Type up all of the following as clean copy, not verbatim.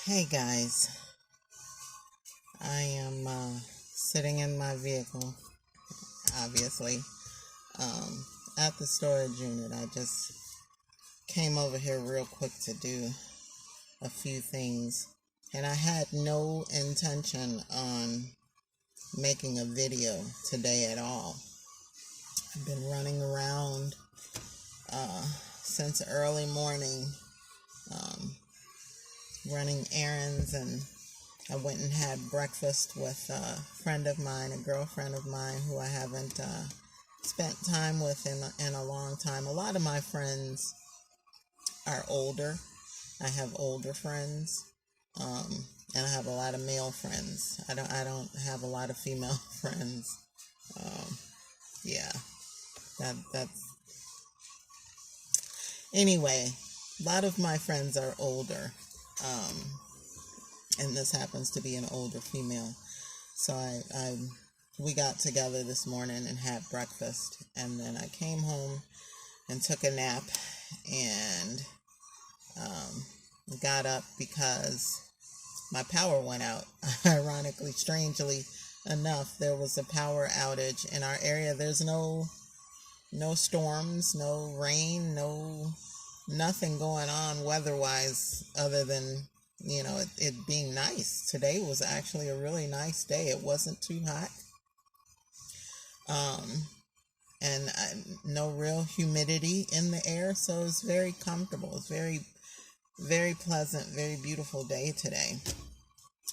Hey guys, I am sitting in my vehicle, obviously, um, at the storage unit. I just came over here real quick to do a few things, and I had no intention on making a video today at all. I've been running around uh, since early morning, um, running errands, and I went and had breakfast with a friend of mine, a girlfriend of mine who I haven't spent time with in a long time. A lot of my friends are older. I have older friends, and I have a lot of male friends. I don't have a lot of female friends. Um, yeah, that's anyway. A lot of my friends are older. Um, and this happens to be an older female. So we got together this morning and had breakfast, and then I came home and took a nap, and got up because my power went out. Ironically, strangely enough, there was a power outage in our area. There's no storms, no rain, no nothing going on weather-wise other than it being nice. Today was actually a really nice day. It wasn't too hot, um, and no real humidity in the air, so it's very comfortable. It's very, very pleasant, very beautiful day today.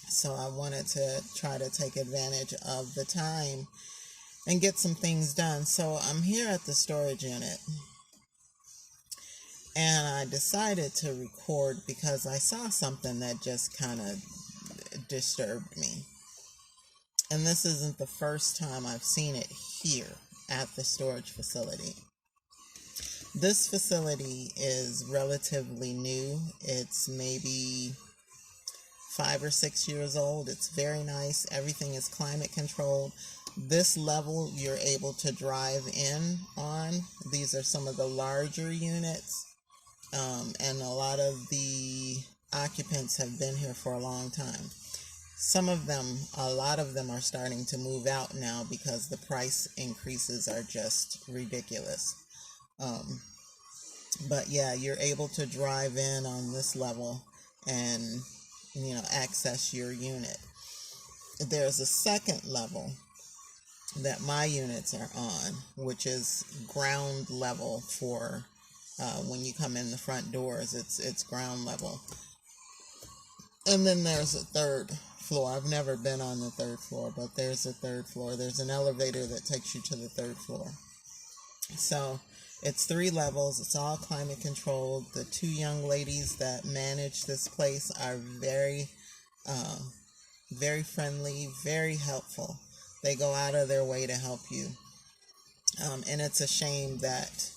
So I wanted to try to take advantage of the time and get some things done. So I'm here at the storage unit, and I decided to record because I saw something that just kind of disturbed me. And this isn't the first time I've seen it here at the storage facility. This facility is relatively new. It's maybe 5 or 6 years old. It's very nice. Everything is climate controlled. This level you're able to drive in on. These are some of the larger units. And a lot of the occupants have been here for a long time. A lot of them are starting to move out now because the price increases are just ridiculous. But yeah, you're able to drive in on this level and, access your unit. There's a second level that my units are on, which is ground level for when you come in the front doors. It's ground level. And then there's a third floor. I've never been on the third floor, but there's a third floor. There's an elevator that takes you to the third floor. So it's 3 levels. It's all climate controlled. The 2 young ladies that manage this place are very, very friendly, very helpful. They go out of their way to help you. And it's a shame that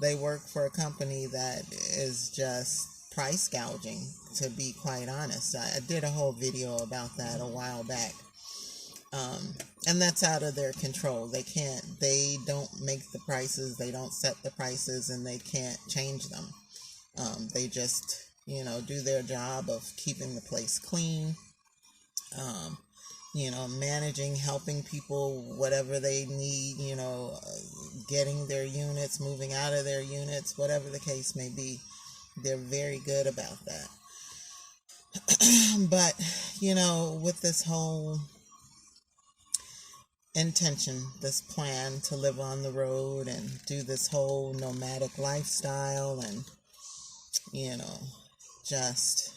they work for a company that is just price gouging, to be quite honest. I did a whole video about that a while back. And that's out of their control. They don't make the prices, they don't set the prices, and they can't change them. They just, do their job of keeping the place clean, managing, helping people, whatever they need, getting their units, moving out of their units, whatever the case may be. They're very good about that. But, with this whole intention, this plan to live on the road and do this whole nomadic lifestyle and, just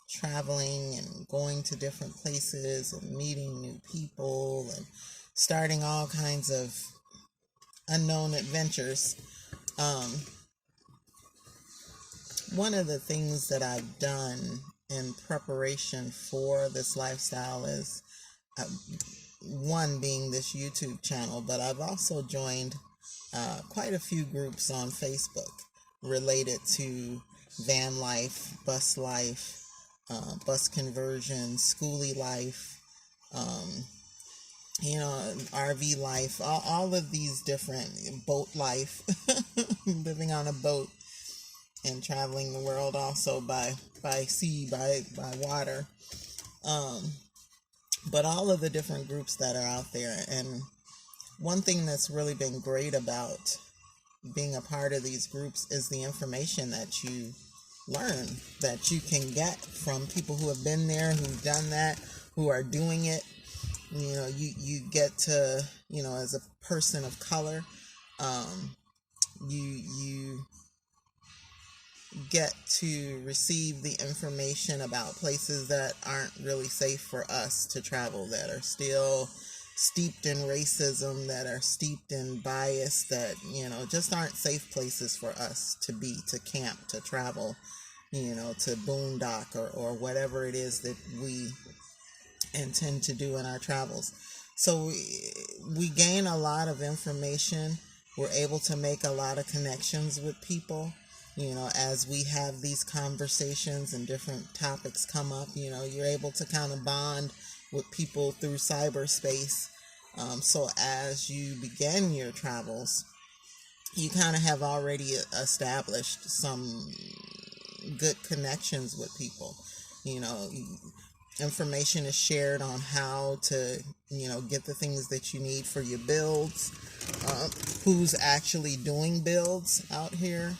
traveling and going to different places and meeting new people and starting all kinds of unknown adventures. One of the things that I've done in preparation for this lifestyle is one being this YouTube channel, but I've also joined quite a few groups on Facebook related to van life, bus conversion, schoolie life, RV life, all of these different boat life, living on a boat. and traveling the world also by sea, by water. Um, but all of the different groups that are out there. And one thing that's really been great about being a part of these groups is the information that you learn, that you can get from people who have been there, who've done that, who are doing it. You get to, as a person of color, you get to receive the information about places that aren't really safe for us to travel, that are still steeped in racism, that are steeped in bias, that, just aren't safe places for us to be, to camp, to travel, to boondock or whatever it is that we intend to do in our travels. So we gain a lot of information. We're able to make a lot of connections with people, as we have these conversations and different topics come up. You're able to kind of bond with people through cyberspace. So as you begin your travels, you kind of have already established some good connections with people. Information is shared on how to, get the things that you need for your builds, who's actually doing builds out here,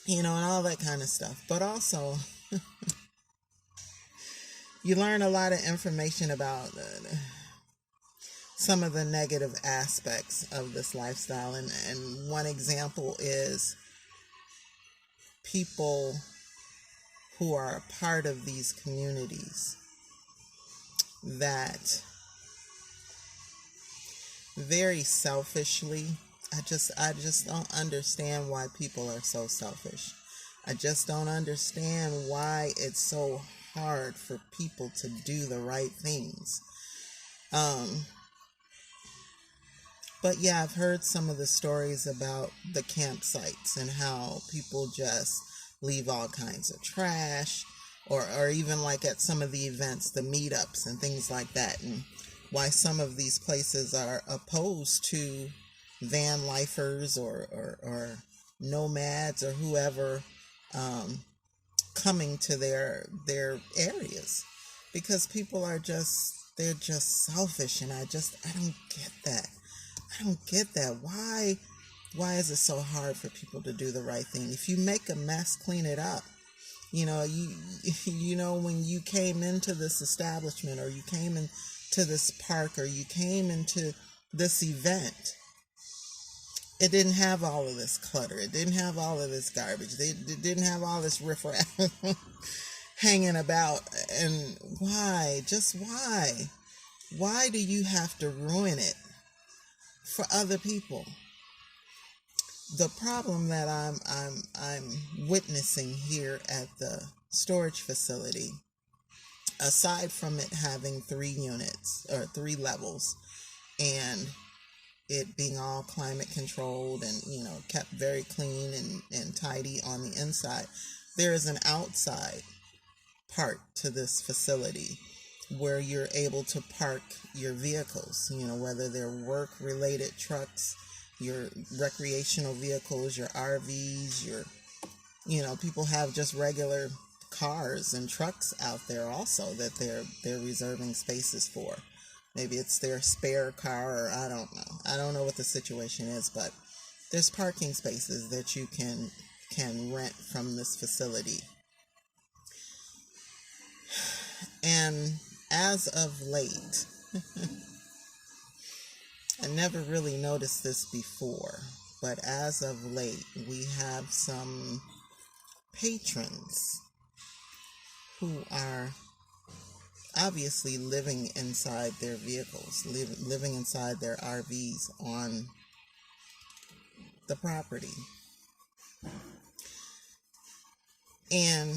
and all that kind of stuff. But also, you learn a lot of information about some of the negative aspects of this lifestyle. And one example is people who are a part of these communities that very selfishly, I just don't understand why people are so selfish. I just don't understand why it's so hard for people to do the right things. But yeah, I've heard some of the stories about the campsites and how people just leave all kinds of trash, or even like at some of the events, the meetups and things like that, and why some of these places are opposed to van lifers or nomads or whoever coming to their areas, because people are they're just selfish, and I don't get that. I don't get that. Why is it so hard for people to do the right thing? If you make a mess, clean it up. When you came into this establishment, or you came into this park, or you came into this event, it didn't have all of this clutter. It didn't have all of this garbage. It didn't have all this riffraff hanging about. And why? Just why? Why do you have to ruin it for other people? The problem that I'm witnessing here at the storage facility, aside from it having 3 units or 3 levels, and it being all climate controlled and kept very clean and tidy on the inside, there is an outside part to this facility where you're able to park your vehicles, whether they're work related trucks, your recreational vehicles, your RVs, people have just regular cars and trucks out there also that they're reserving spaces for. Maybe it's their spare car, or I don't know. I don't know what the situation is, but there's parking spaces that you can rent from this facility. And as of late, I never really noticed this before, but as of late, we have some patrons who are obviously living inside their vehicles, living inside their RVs on the property. And,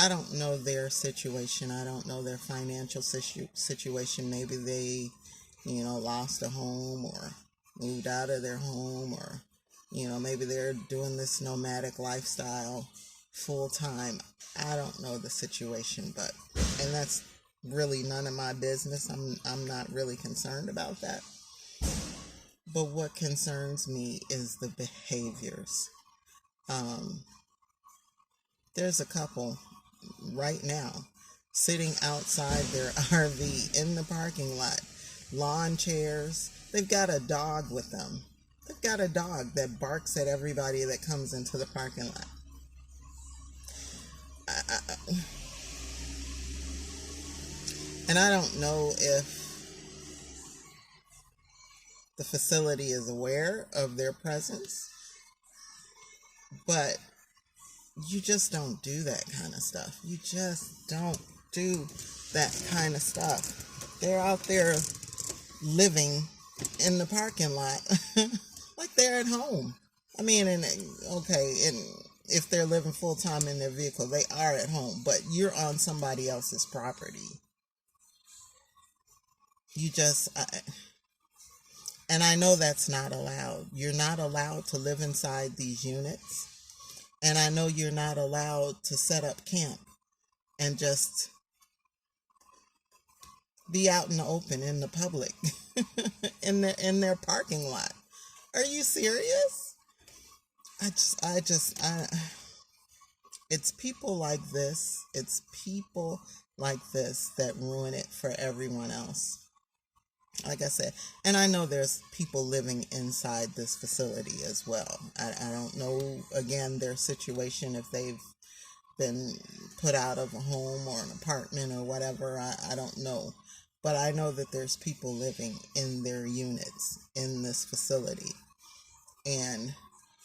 I don't know their situation. I don't know their financial situation. Maybe they, lost a home or moved out of their home, or, maybe they're doing this nomadic lifestyle full time. I don't know the situation, and that's really none of my business. I'm not really concerned about that. But what concerns me is the behaviors Um, there's a couple right now sitting outside their RV in the parking lot, lawn chairs. They've got a dog with them. They've got a dog that barks at everybody that comes into the parking lot. And I don't know if the facility is aware of their presence, but you just don't do that kind of stuff. You just don't do that kind of stuff. They're out there living in the parking lot like they're at home. I mean, and if they're living full time in their vehicle, they are at home, but you're on somebody else's property. And I know that's not allowed. You're not allowed to live inside these units. And I know you're not allowed to set up camp and just be out in the open in the public in their parking lot. Are you serious? It's people like this. It's people like this that ruin it for everyone else. Like I said, and I know there's people living inside this facility as well. I don't know, again, their situation, if they've been put out of a home or an apartment or whatever. I don't know. But I know that there's people living in their units in this facility. And,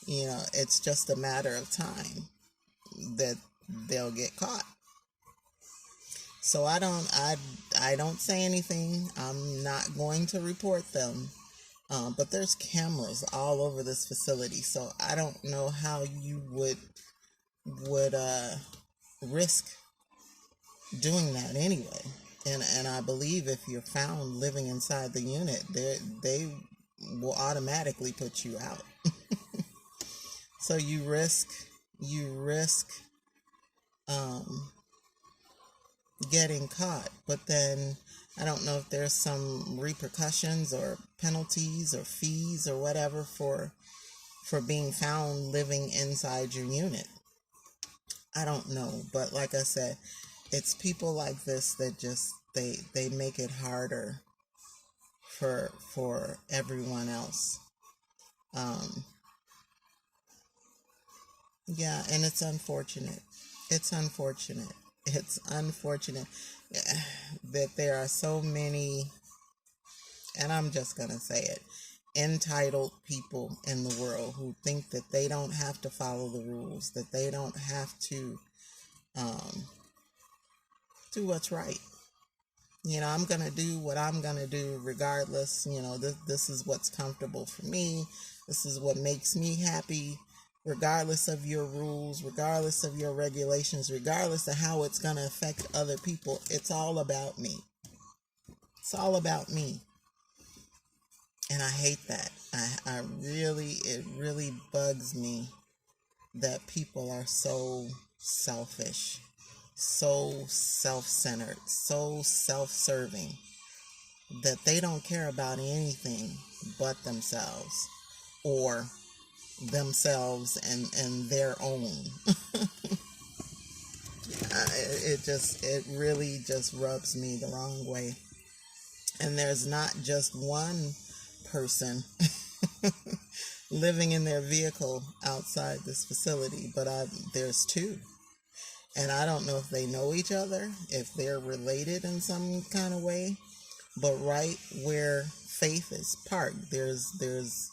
it's just a matter of time that they'll get caught. So I don't say anything. I'm not going to report them. But there's cameras all over this facility, so I don't know how you would risk doing that anyway. And I believe if you're found living inside the unit, they will automatically put you out. So you risk getting caught, but then I don't know if there's some repercussions or penalties or fees or whatever for being found living inside your unit. I don't know, but like I said, it's people like this that just they make it harder for everyone else. Yeah, and it's unfortunate. It's unfortunate. It's unfortunate that there are so many, and I'm just going to say it, entitled people in the world who think that they don't have to follow the rules, that they don't have to do what's right. I'm going to do what I'm going to do regardless. This is what's comfortable for me. This is what makes me happy, regardless of your rules, regardless of your regulations, regardless of how it's going to affect other people. It's all about me. It's all about me. And I hate that. It really bugs me that people are so selfish, so self-centered, so self-serving, that they don't care about anything but themselves, or themselves and their own. It really just rubs me the wrong way. And there's not just one person living in their vehicle outside this facility, but there's two. And I don't know if they know each other, if they're related in some kind of way, but right where Faith is parked, there's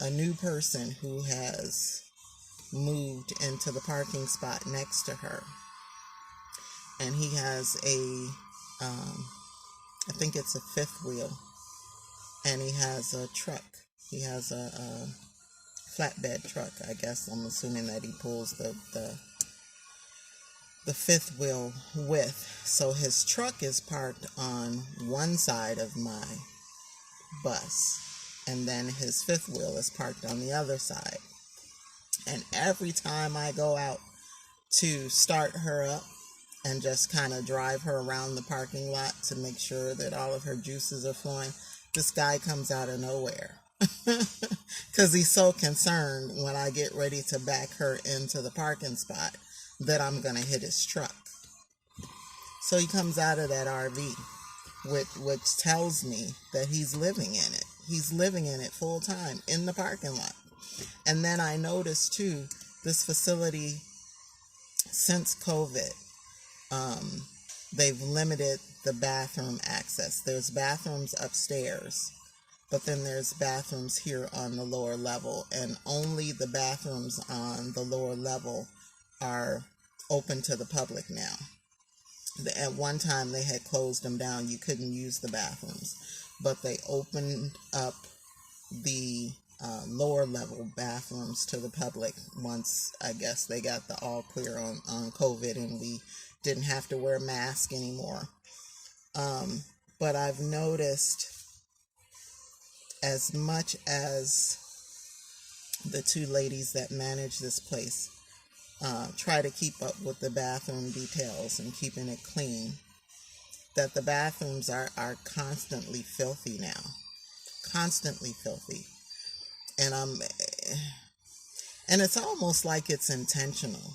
a new person who has moved into the parking spot next to her. And he has I think it's a fifth wheel, and he has a truck. He has a flatbed truck, I guess. I'm assuming that he pulls the fifth wheel with. So his truck is parked on one side of my bus, and then his fifth wheel is parked on the other side. And every time I go out to start her up and just kind of drive her around the parking lot to make sure that all of her juices are flowing, this guy comes out of nowhere. because he's so concerned when I get ready to back her into the parking spot that I'm going to hit his truck. So he comes out of that RV, which tells me that he's living in it. He's living in it full time in the parking lot. And then I noticed too, this facility, since COVID, they've limited the bathroom access. There's bathrooms upstairs, but then there's bathrooms here on the lower level, and only the bathrooms on the lower level are open to the public now. At one time they had closed them down. You couldn't use the bathrooms, but they opened up the lower level bathrooms to the public once, I guess, they got the all clear on COVID and we didn't have to wear masks anymore. But I've noticed, as much as the two ladies that manage this place try to keep up with the bathroom details and keeping it clean, that the bathrooms are constantly filthy now. Constantly filthy. And it's almost like it's intentional.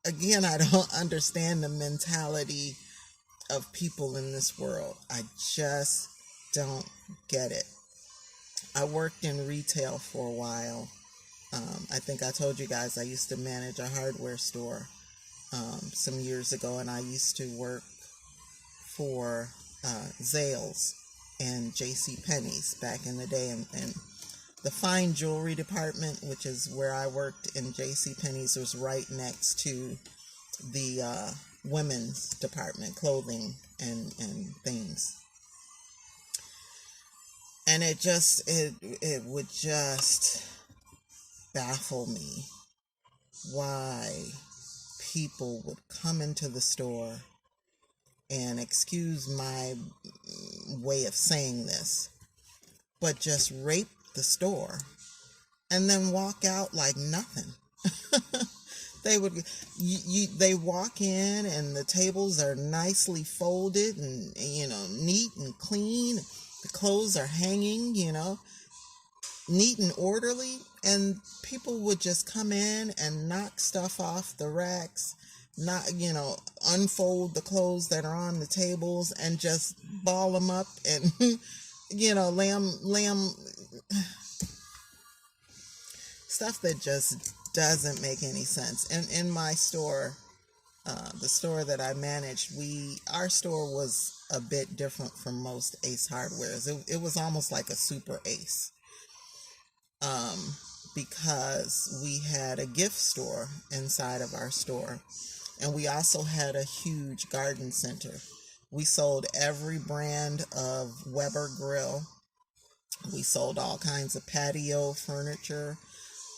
Again, I don't understand the mentality of people in this world. I just don't get it. I worked in retail for a while. I think I told you guys I used to manage a hardware store some years ago, and I used to work for Zales and J.C. Penney's back in the day, and the fine jewelry department, which is where I worked in J.C. Penney's, was right next to the women's department, clothing and things. And it would just baffle me why people would come into the store, and excuse my way of saying this, but just rape the store and then walk out like nothing. They walk in and the tables are nicely folded and, neat and clean. The clothes are hanging, neat and orderly, and people would just come in and knock stuff off the racks, unfold the clothes that are on the tables and just ball them up and, lay them, stuff that just doesn't make any sense. And in my store, the store that I managed, our store was a bit different from most Ace Hardwares. It was almost like a super Ace. Because we had a gift store inside of our store, and we also had a huge garden center. We sold every brand of Weber grill. We sold all kinds of patio furniture.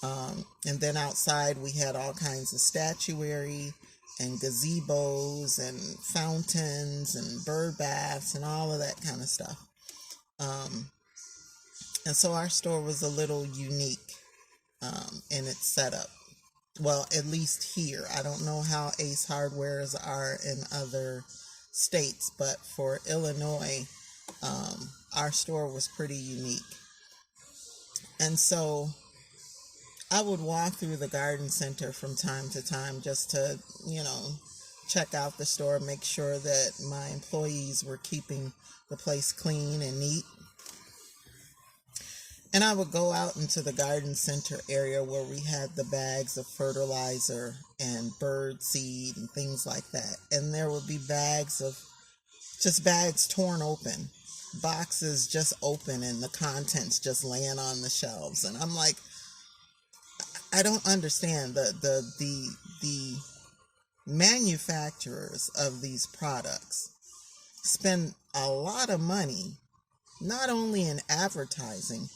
And then outside we had all kinds of statuary and gazebos and fountains and bird baths and all of that kind of stuff. And so our store was a little unique in its setup. Well, at least here. I don't know how Ace Hardwares are in other states, but for Illinois, our store was pretty unique. And so I would walk through the garden center from time to time just to, check out the store, make sure that my employees were keeping the place clean and neat. And I would go out into the garden center area where we had the bags of fertilizer and bird seed and things like that. And there would be bags torn open, boxes just open, and the contents just laying on the shelves. And I'm like, I don't understand. The manufacturers of these products spend a lot of money, not only in advertising,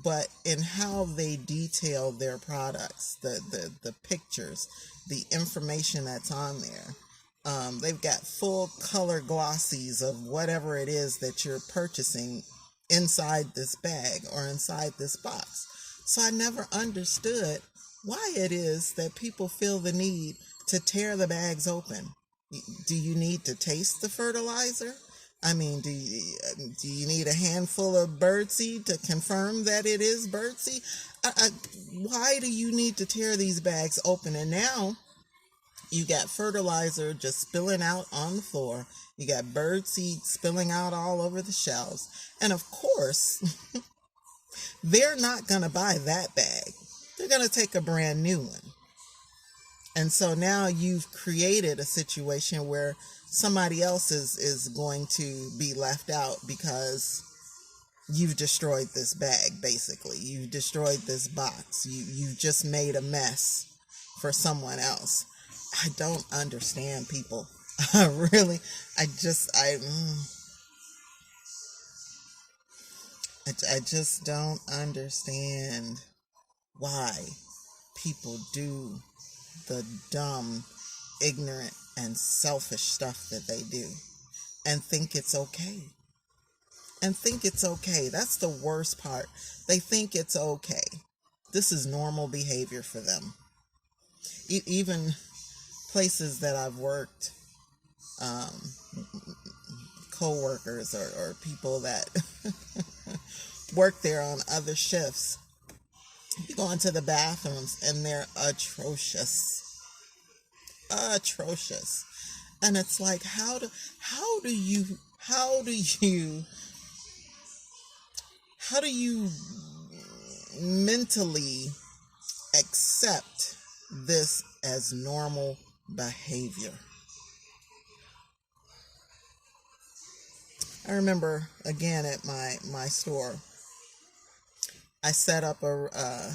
but in how they detail their products, the pictures, the information that's on there. They've got full color glossies of whatever it is that you're purchasing inside this bag or inside this box. So I never understood why it is that people feel the need to tear the bags open. Do you need to taste the fertilizer? I mean, do you need a handful of birdseed to confirm that it is birdseed? Why do you need to tear these bags open? And now you got fertilizer just spilling out on the floor. You got birdseed spilling out all over the shelves. And of course, they're not going to buy that bag. They're going to take a brand new one. And so now you've created a situation where somebody else is going to be left out because you've destroyed this bag, basically. You've destroyed this box. You've just made a mess for someone else. I don't understand people. Really, I just don't understand why people do the dumb, ignorant, and selfish stuff that they do and think it's okay. And think it's okay. That's the worst part. They think it's okay. This is normal behavior for them. Even places that I've worked, co-workers or people that work there on other shifts, you go into the bathrooms and they're atrocious. And it's like, how do you mentally accept this as normal behavior? I remember, again, at my store, I set up a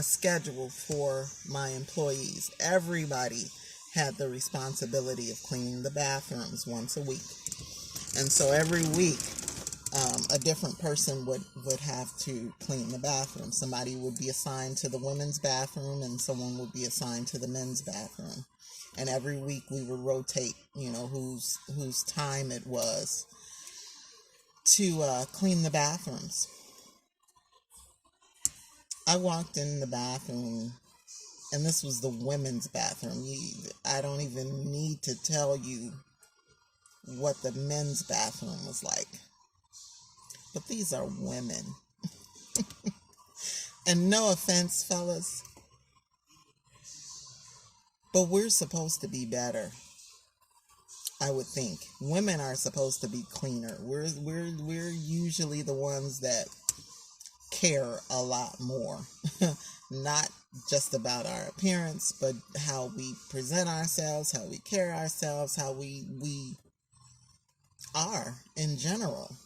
schedule for my employees. Everybody had the responsibility of cleaning the bathrooms once a week. And so every week, a different person would have to clean the bathroom. Somebody would be assigned to the women's bathroom and someone would be assigned to the men's bathroom. And every week we would rotate, whose time it was to clean the bathrooms. I walked in the bathroom, and this was the women's bathroom. I don't even need to tell you what the men's bathroom was like. But these are women. And no offense, fellas, but we're supposed to be better. I would think women are supposed to be cleaner. We're usually the ones that care a lot more. Not just about our appearance, but how we present ourselves, how we carry ourselves, how we are in general.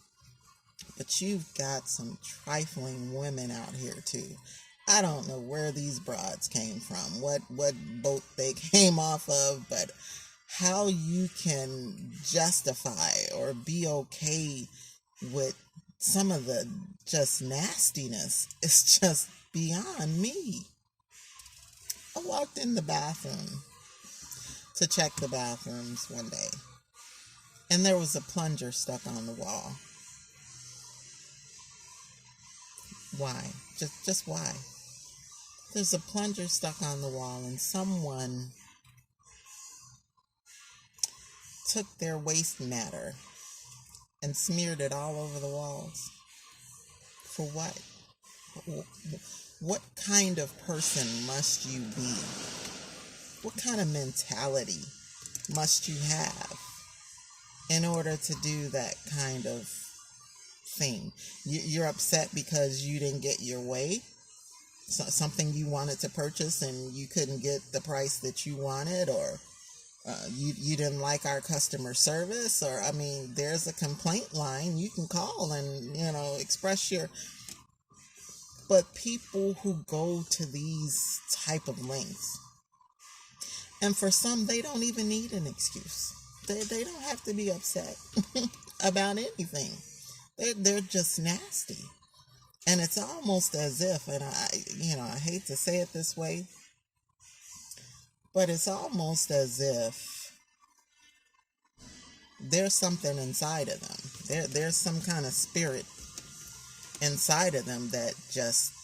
But you've got some trifling women out here too. I don't know where these broads came from, what boat they came off of, but how you can justify or be okay with some of the just nastiness is just beyond me. I walked in the bathroom to check the bathrooms one day, and there was a plunger stuck on the wall. Why? Just why? There's a plunger stuck on the wall, and someone took their waste matter and smeared it all over the walls. For what? What kind of person must you be? What kind of mentality must you have in order to do that kind of thing? You're upset because you didn't get your way? Something you wanted to purchase and you couldn't get the price that you wanted, or you didn't like our customer service, or there's a complaint line you can call and express your. But people who go to these type of lengths, and for some they don't even need an excuse. They don't have to be upset about anything. They're just nasty. And it's almost as if, and I hate to say it this way, but it's almost as if there's something inside of them. There's some kind of spirit inside of them that just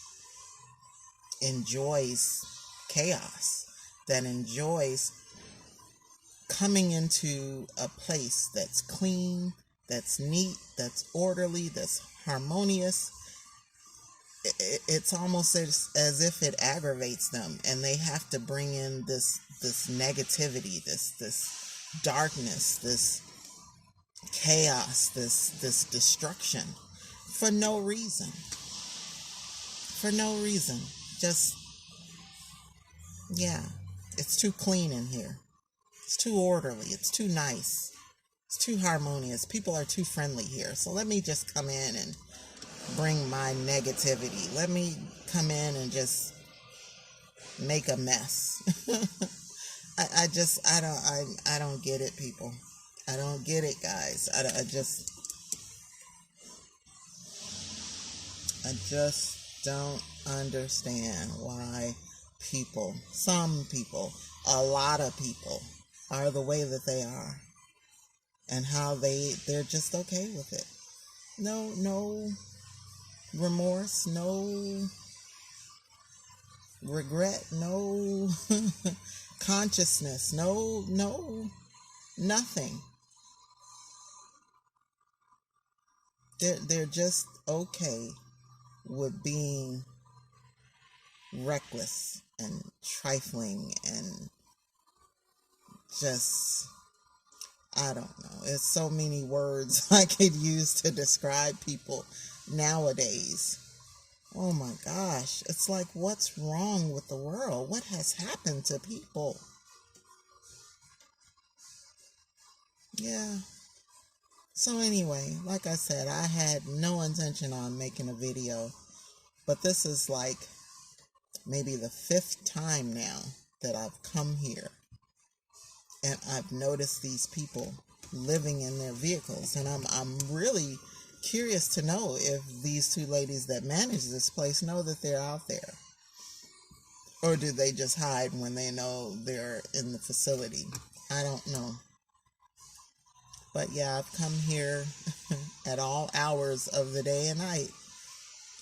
enjoys chaos, that enjoys coming into a place that's clean, that's neat, that's orderly, that's harmonious, it's almost as if it aggravates them, and they have to bring in this negativity, this darkness, this chaos, this destruction, for no reason. For no reason. Just, yeah, it's too clean in here. It's too orderly. It's too nice. It's too harmonious. People are too friendly here. So let me just come in and bring my negativity. Let me come in and just make a mess. I don't get it, people. I don't get it, guys. I just don't understand why some people, a lot of people are the way that they are, and how they're just okay with it. No remorse, no regret, no consciousness, no nothing. They're just okay with being reckless and trifling and just, I don't know. It's so many words I could use to describe people nowadays. Oh my gosh. It's like, what's wrong with the world? What has happened to people? Yeah. So anyway, like I said, I had no intention on making a video, but this is like maybe the 5th time now that I've come here, and I've noticed these people living in their vehicles, and I'm really curious to know if these 2 ladies that manage this place know that they're out there, or do they just hide when they know they're in the facility. I don't know. But yeah, I've come here at all hours of the day and night,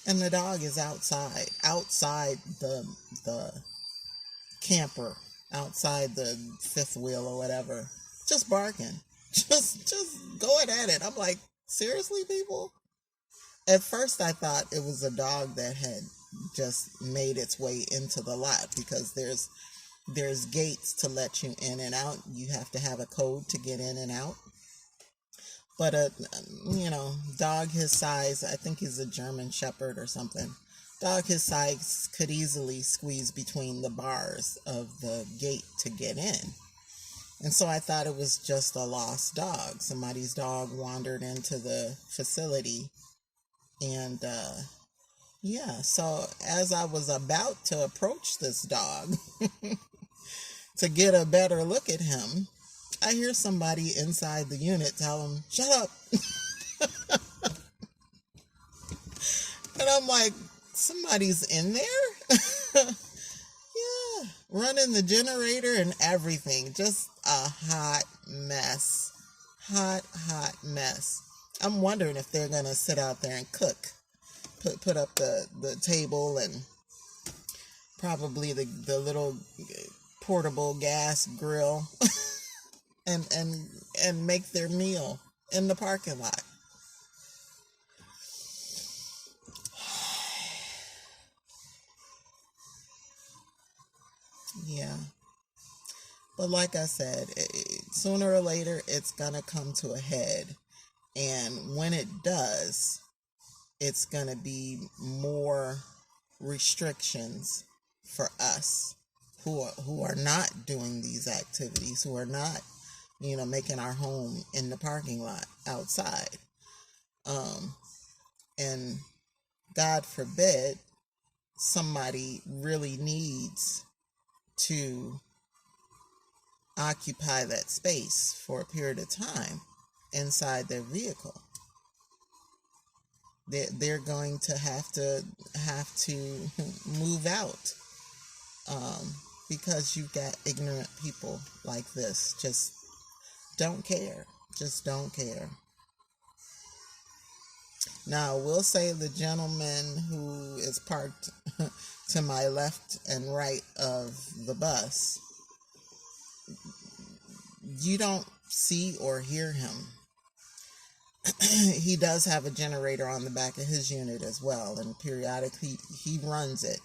and the dog is outside the camper, outside the 5th wheel or whatever, just barking, just going at it. I'm like, seriously, people? At first I thought it was a dog that had just made its way into the lot, because there's gates to let you in and out. You have to have a code to get in and out. But dog his size, I think he's a German Shepherd or something. Dog his size could easily squeeze between the bars of the gate to get in. And so I thought it was just a lost dog. Somebody's dog wandered into the facility. And so as I was about to approach this dog to get a better look at him, I hear somebody inside the unit tell him, "Shut up." And I'm like, somebody's in there? Yeah, running the generator and everything. Just a hot mess. Hot mess. I'm wondering if they're going to sit out there and cook. Put up the table, and probably the little portable gas grill and make their meal in the parking lot. Yeah. But like I said, sooner or later, it's going to come to a head. And when it does, it's going to be more restrictions for us who are not doing these activities, who are not, making our home in the parking lot outside. And God forbid, somebody really needs to occupy that space for a period of time inside their vehicle. They're going to have to move out, because you've got ignorant people like this. Just don't care. Just don't care. Now, we'll say the gentleman who is parked to my left and right of the bus, you don't see or hear him. He does have a generator on the back of his unit as well, and periodically he runs it.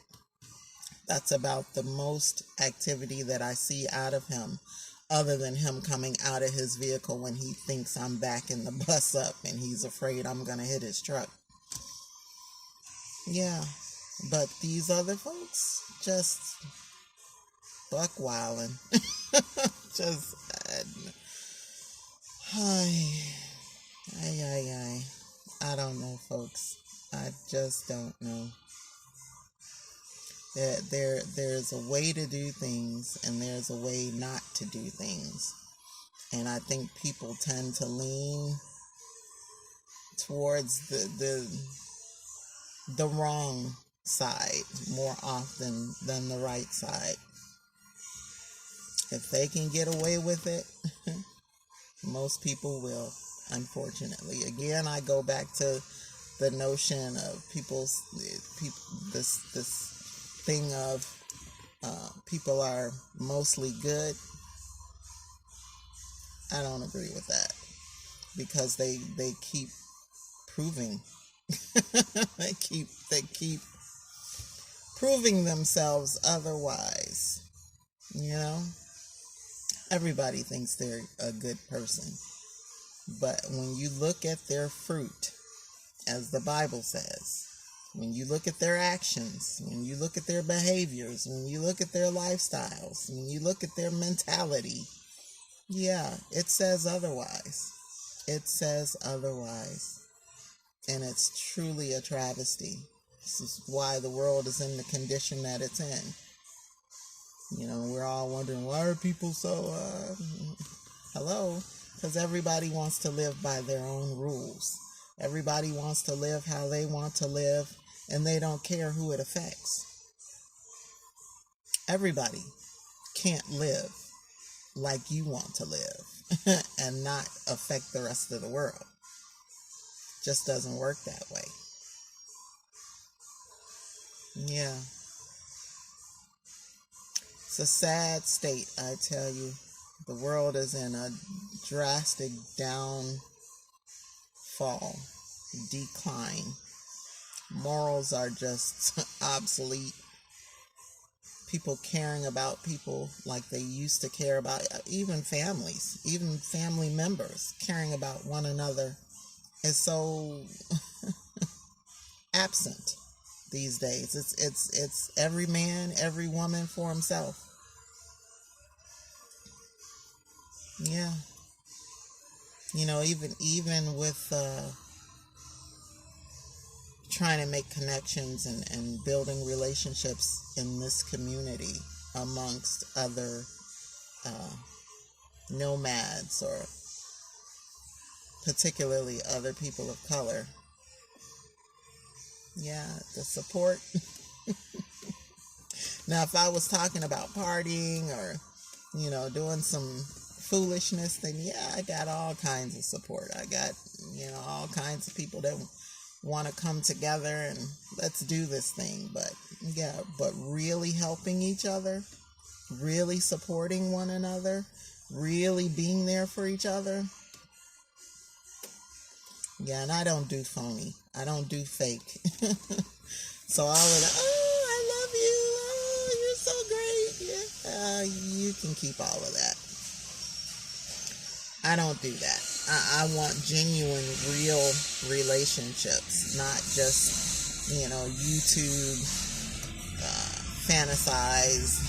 That's about the most activity that I see out of him, other than him coming out of his vehicle when he thinks I'm backing the bus up and he's afraid I'm going to hit his truck. Yeah, but these other folks just buck wilding. Just, I don't know, folks. I just don't know. There's a way to do things, and there's a way not to do things. And I think people tend to lean towards the wrong side more often than the right side. If they can get away with it, most people will, unfortunately. Again, I go back to the notion of this thing of people are mostly good. I don't agree with that, because they keep proving they keep proving themselves otherwise. Everybody thinks they're a good person, but when you look at their fruit, as the Bible says, when you look at their actions, when you look at their behaviors, when you look at their lifestyles, when you look at their mentality, yeah, it says otherwise. It says otherwise. And it's truly a travesty. This is why the world is in the condition that it's in. We're all wondering, why are people so, hello? Because everybody wants to live by their own rules. Everybody wants to live how they want to live, and they don't care who it affects. Everybody can't live like you want to live and not affect the rest of the world. Just doesn't work that way. Yeah. It's a sad state, I tell you. The world is in a drastic downfall, decline. Morals are just obsolete. People caring about people like they used to care about, even families, even family members caring about one another is so absent these days. It's every man, every woman for himself. Yeah. Even with trying to make connections and building relationships in this community amongst other nomads, or particularly other people of color. Yeah, the support. Now, if I was talking about partying or, doing some foolishness, then yeah, I got all kinds of support. I got, all kinds of people that want to come together and let's do this thing. But yeah, but really helping each other, really supporting one another, really being there for each other. Yeah, and I don't do phony. I don't do fake. So all of that, I love you, you're so great. Yeah, you can keep all of that. I don't do that. I want genuine, real relationships, not just, YouTube, fantasized,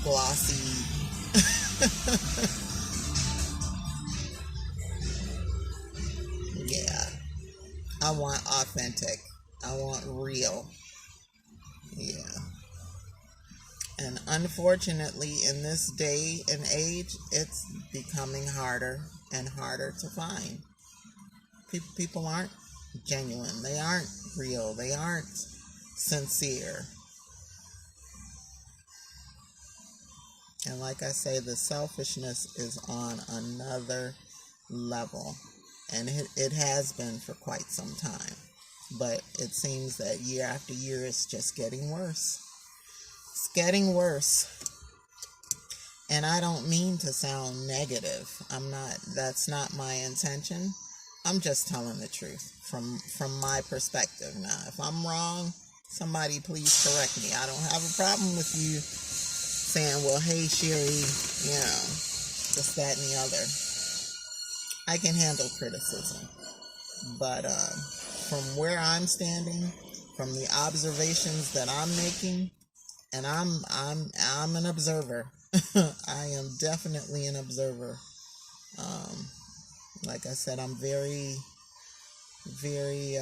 glossy. Yeah. I want authentic. I want real. Yeah. And unfortunately, in this day and age, it's becoming harder and harder to find. People aren't genuine. They aren't real. They aren't sincere. And like I say, the selfishness is on another level. And it has been for quite some time. But it seems that year after year, it's just getting worse. It's getting worse. And I don't mean to sound negative. That's not my intention. I'm just telling the truth from my perspective. Now, if I'm wrong, somebody please correct me. I don't have a problem with you saying, well, hey, Sherry, this, that, and the other. I can handle criticism. But from where I'm standing, from the observations that I'm making, and I'm an observer. I am definitely an observer. Like I said, I'm very, very,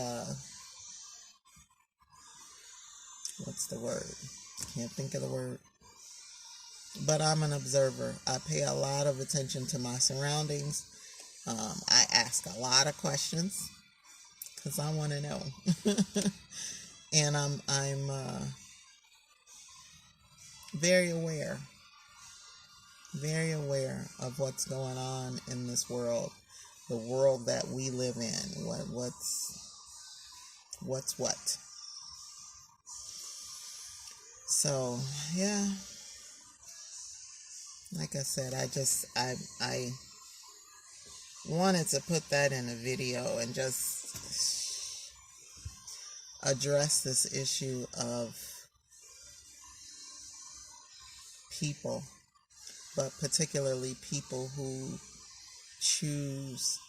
what's the word? Can't think of the word. But I'm an observer. I pay a lot of attention to my surroundings. I ask a lot of questions because I want to know. And I'm very aware of what's going on in this world, the world that we live in. What's what. So yeah, like I said, I wanted to put that in a video and just address this issue of people, but particularly people who choose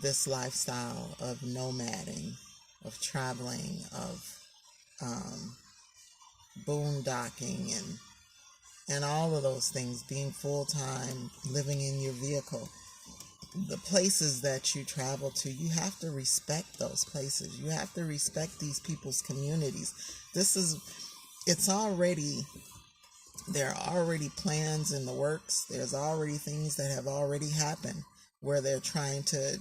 this lifestyle of nomading, of traveling, of boondocking, and all of those things, being full-time, living in your vehicle. The places that you travel to, you have to respect those places. You have to respect these people's communities. There are already plans in the works. There's already things that have already happened where they're trying to,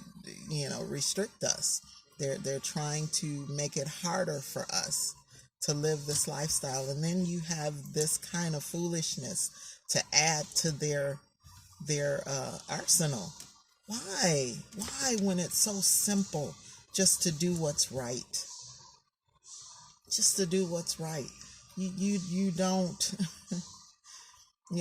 restrict us. They're trying to make it harder for us to live this lifestyle. And then you have this kind of foolishness to add to their arsenal. Why when it's so simple just to do what's right? Just to do what's right. You don't.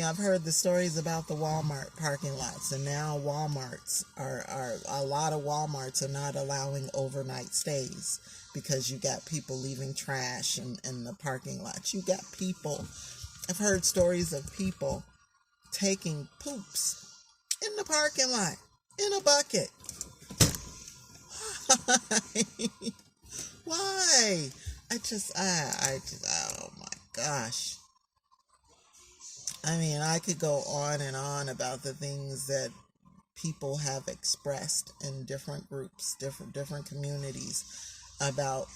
I've heard the stories about the Walmart parking lots, and now Walmarts are a lot of Walmarts are not allowing overnight stays because you got people leaving trash in the parking lots. You got people. I've heard stories of people taking poops in the parking lot in a bucket. Why? I just, oh my gosh. I mean, I could go on and on about the things that people have expressed in different groups, different communities, about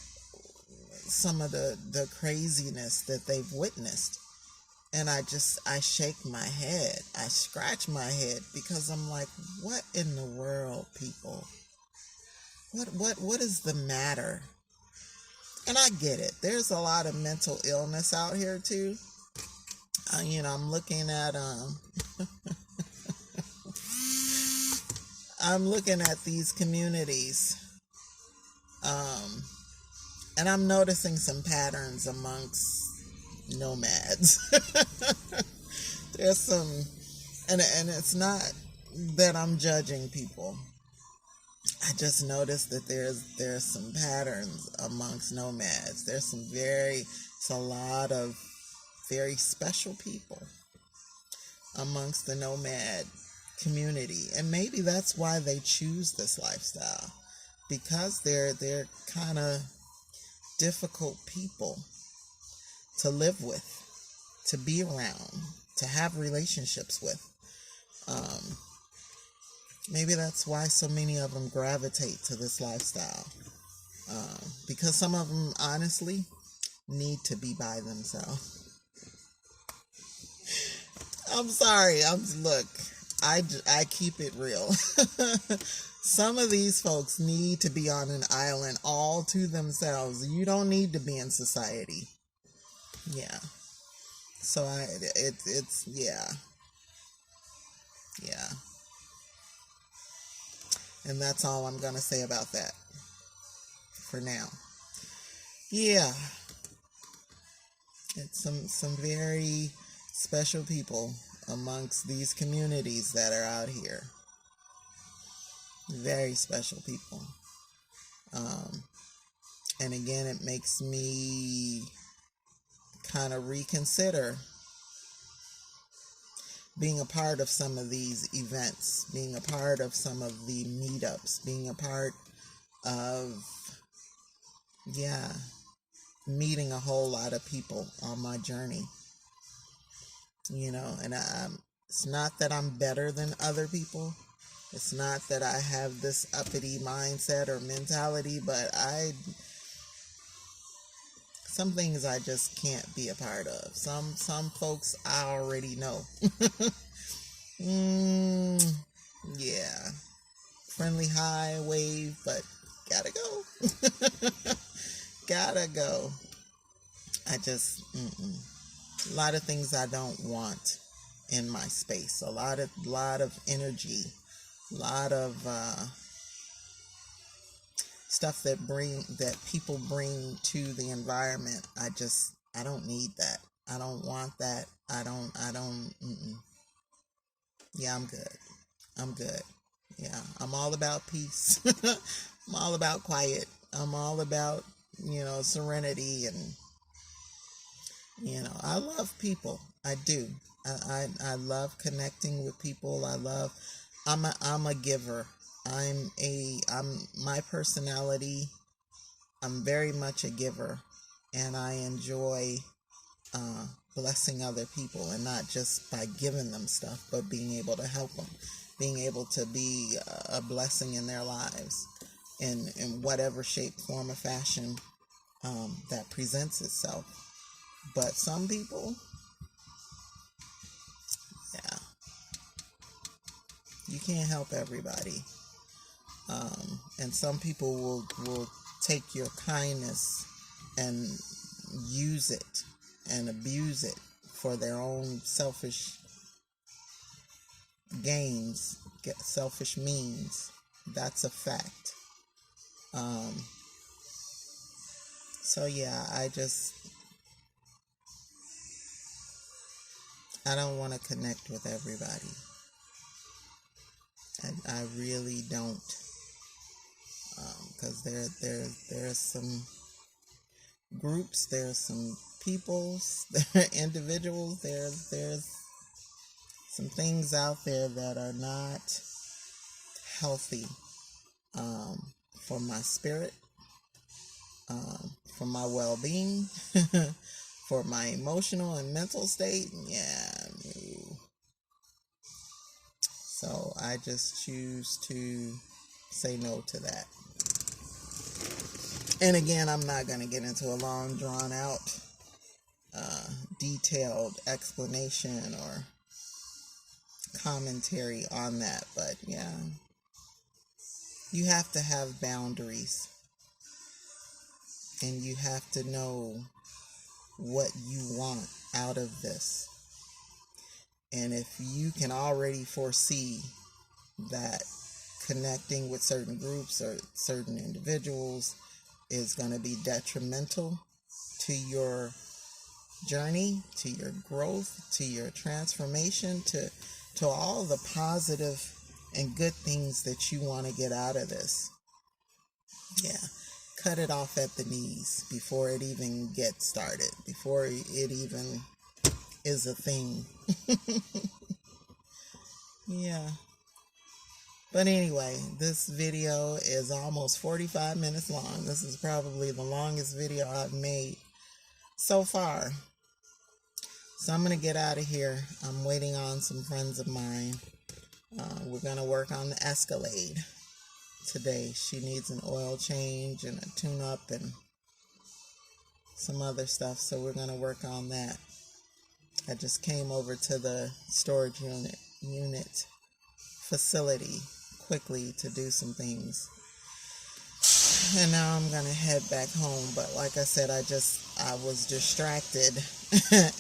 some of the craziness that they've witnessed. And I shake my head. I scratch my head because I'm like, what in the world, people? What is the matter? And I get it. There's a lot of mental illness out here too. I'm looking at I'm looking at these communities, and I'm noticing some patterns amongst nomads. There's some, and it's not that I'm judging people. I just noticed that there's some patterns amongst nomads. It's a lot of very special people amongst the nomad community, and maybe that's why they choose this lifestyle, because they're kind of difficult people to live with, to be around, to have relationships with. Maybe that's why so many of them gravitate to this lifestyle, because some of them honestly need to be by themselves. I'm sorry. Look, I keep it real. Some of these folks need to be on an island all to themselves. You don't need to be in society. Yeah. So it's yeah. And that's all I'm gonna say about that for now. Yeah. It's some very special people amongst these communities that are out here. Very special people. And again, it makes me kind of reconsider being a part of some of these events, being a part of some of the meetups, being a part of, meeting a whole lot of people on my journey. And it's not that I'm better than other people. It's not that I have this uppity mindset or mentality, but some things I just can't be a part of. Some folks I already know. Yeah. Friendly high wave, but gotta go. Gotta go. I just, a lot of things I don't want in my space. A lot of energy. A lot of stuff that people bring to the environment. I don't need that. I don't want that. I don't. Yeah, I'm good. Yeah, I'm all about peace. I'm all about quiet. I'm all about, serenity, and, I love people. I do. I love connecting with people. I'm a giver. My personality, I'm very much a giver, and I enjoy blessing other people, and not just by giving them stuff, but being able to help them, being able to be a blessing in their lives in whatever shape, form, or fashion that presents itself. But some people, you can't help everybody. And some people will take your kindness and use it and abuse it for their own selfish gains, selfish means. That's a fact. So yeah, I don't want to connect with everybody. I really don't. Because there's some groups, there's some peoples, there are individuals, there's some things out there that are not healthy for my spirit, for my well-being, for my emotional and mental state. So I just choose to say no to that. And again, I'm not going to get into a long, drawn-out, detailed explanation or commentary on that. But yeah, you have to have boundaries. And you have to know what you want out of this. And if you can already foresee that connecting with certain groups or certain individuals is going to be detrimental to your journey, to your growth, to your transformation, to all the positive and good things that you want to get out of this, cut it off at the knees before it even gets started, before it even is a thing. Yeah. But anyway, this video is almost 45 minutes long. This is probably the longest video I've made so far. So I'm going to get out of here. I'm waiting on some friends of mine. We're going to work on the Escalade today. She needs an oil change and a tune-up and some other stuff. So we're going to work on that. I just came over to the storage unit facility quickly to do some things, and now I'm gonna head back home. But like I said, I was distracted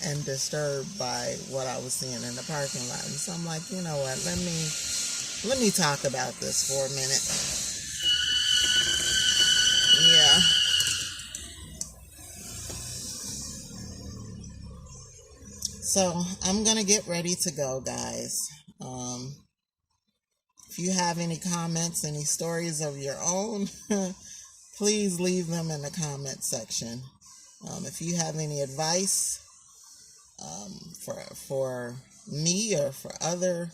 and disturbed by what I was seeing in the parking lot, and so I'm like, you know what, let me talk about this for a minute. So I'm going to get ready to go, guys. If you have any comments, any stories of your own, please leave them in the comment section. If you have any advice for me or for other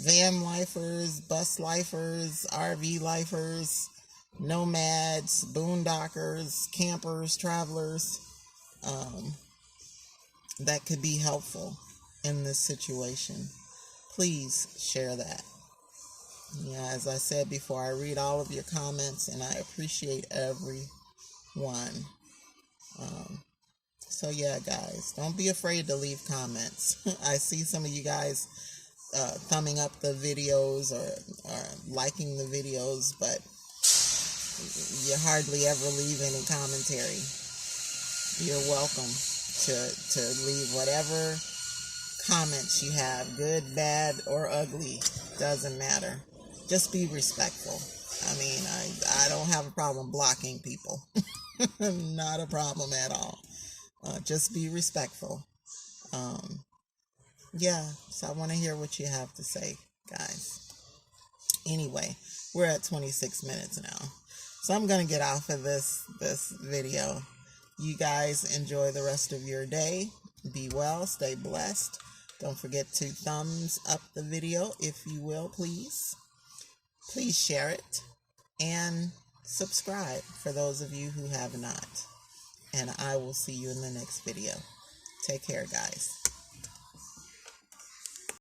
van lifers, bus lifers, RV lifers, nomads, boondockers, campers, travelers, that could be helpful in this situation, please share that. Yeah, as I said before, I read all of your comments and I appreciate every one. So yeah, guys, don't be afraid to leave comments. I see some of you guys thumbing up the videos or liking the videos, but you hardly ever leave any commentary. You're welcome to leave whatever comments you have, good, bad, or ugly, doesn't matter. Just be respectful. I mean, I don't have a problem blocking people. Not a problem at all. Just be respectful. Yeah, so I want to hear what you have to say, guys. Anyway, we're at 26 minutes now. So I'm going to get off of this video. You guys enjoy the rest of your day. Be well, stay blessed. Don't forget to thumbs up the video if you will, please. Please share it and subscribe for those of you who have not. And I will see you in the next video. Take care, guys.